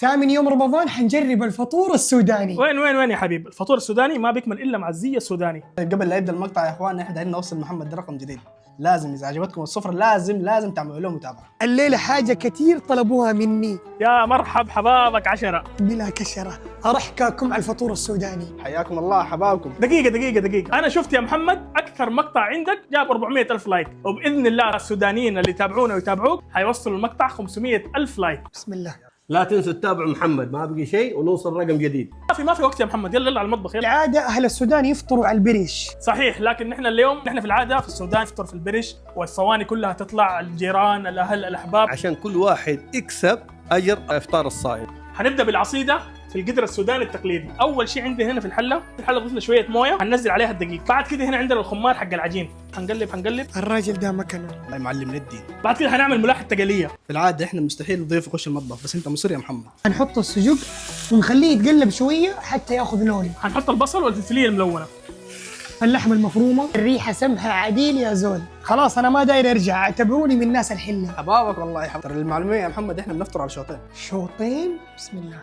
ثامن يوم رمضان حنجرب الفطور السوداني. وين يا حبيب؟ الفطور السوداني ما بيكمل الا مع الزي السوداني. قبل لا يبدا المقطع يا اخوان، احنا دايرين نوصل محمد ده رقم جديد. لازم اذا عجبتكم السفره لازم تعملوا له متابعه. الليله حاجه كثير طلبوها مني. يا مرحب حبابك 10 بلا كشره ارحكاكم على الفطور السوداني. حياكم الله حبابكم. دقيقة انا شفت يا محمد اكثر مقطع عندك جاب 400,000 لايك، وباذن الله السودانيين اللي يتابعونا ويتابعوك حيوصلوا المقطع 500,000 لايك. بسم الله. لا تنسوا تتابعوا محمد، ما بقي شيء ونوصل رقم جديد. ما في وقت يا محمد، يلا على المطبخ يلا. العاده اهل السودان يفطروا على البريش. صحيح، لكن نحن اليوم في العاده في السودان نفطر في البرش، والصواني كلها تطلع، الجيران الاهل الاحباب، عشان كل واحد يكسب اجر افطار الصائم. حنبدا بالعصيده في القدر السوداني التقليدي. اول شيء عندي هنا في الحله ضفنا له شويه مويه، حننزل عليها الدقيق. بعد كده هنا عندنا الخمار حق العجين، حنقلب. الراجل ده مكنه. الله يعلم الدين. بعد كده حنعمل ملاح التقليه. في العاده احنا مستحيل الضيف يخش المطبخ، بس انت مصر يا محمد. هنحط السجق ونخليه يتقلب شويه حتى ياخذ لون. حنحط البصل والفلفليه الملونه، اللحمه المفرومه، الريحه سمحه عديل يا زول. خلاص انا ما داير ارجع، اعتبروني من ناس الحله. حبابك والله يا حبيبي. ترى المعلوميه يا محمد احنا بنفطر على شوطين. شوطين. بسم الله.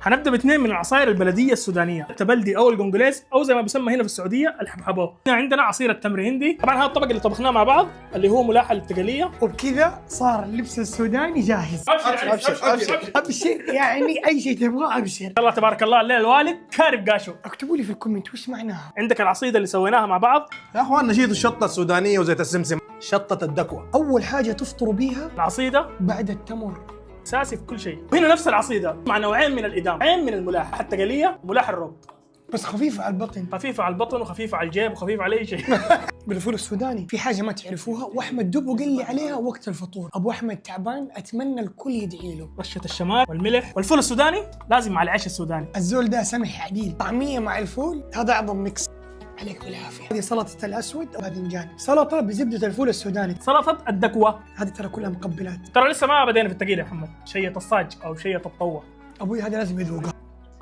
حنبدا باثنين من العصائر البلديه السودانيه، التبلدي او القنقليز او زي ما بيسمى هنا في السعوديه الحبحبو. هنا عندنا عصير التمر هندي، طبعا هذا الطبق اللي طبخناه مع بعض اللي هو ملاحه التقليه. وبكذا صار اللبس السوداني جاهز. ابشر يعني اي شيء تبغاه ابشر. الله تبارك الله، الليل الوالد كارب قاشو. اكتبوا لي في الكومنت وش معناها. عندك العصيده اللي سويناها مع بعض يا اخوان نشيد الشطه السودانيه وزيت السمسم، شطه الدكوه. اول حاجه تفطروا بيها العصيده بعد التمر، اساسي في كل شيء. وهنا نفس العصيده مع نوعين من الادام، نوعين من الملاحه، التقليه وملاح الرب. بس خفيفه على البطن. خفيفه على البطن وخفيفه على الجيب وخفيفه على اي شيء. بالفول السوداني في حاجه ما تعرفوها، واحمد دبو قال لي عليها وقت الفطور. ابو احمد تعبان، اتمنى الكل يدعي له. رشه الشمال والملح والفول السوداني لازم مع العيش السوداني. الزول ده سمح عديل، طعميه مع الفول، هذا اعظم ميكس. عليك بالعافيه. هذه سلطه الاسود وباذنجان، سلطه بزبده الفول السوداني، سلطه الدكوه. هذه ترى كلها مقبلات. ترى لسه ما بدينا في التقيل يا محمد، شية الصاج او شية الطوه. ابوي هذا لازم يذوقها.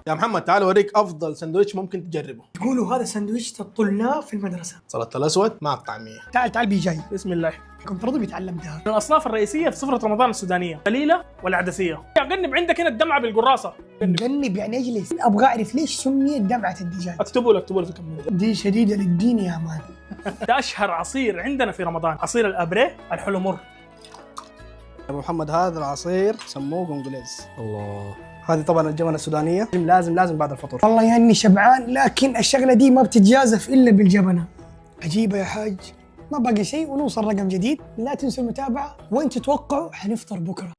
يا محمد تعال اوريك افضل سندويتش ممكن تجربه. يقولوا هذا سندويشة الطلاب في المدرسه. سلطه الاسود مع الطعميه. تعال بيجاي. بسم الله. كنت برضو بيتعلمتها. من الاصناف الرئيسيه في سفره رمضان السودانيه، قليله والعدسيه. قنب عندك هنا الدمعه بالقراصه. قنب يعني اجلس. ابغى اعرف ليش سميت دمعه الدجاج. اكتبوا له في الكومنت. دي شديده للدين يا مان. ده اشهر عصير عندنا في رمضان، عصير الابريه الحلو مر. ابو محمد هذا العصير سموه قنقليز. الله. هذه طبعا الجبنه السودانيه، لازم بعد الفطور. والله يا اني شبعان، لكن الشغله دي ما بتتجازف الا بالجبنه. عجيبه يا حاج. ما باقي شيء ونوصل رقم جديد. لا تنسوا المتابعه. وين تتوقعوا حنفطر بكره؟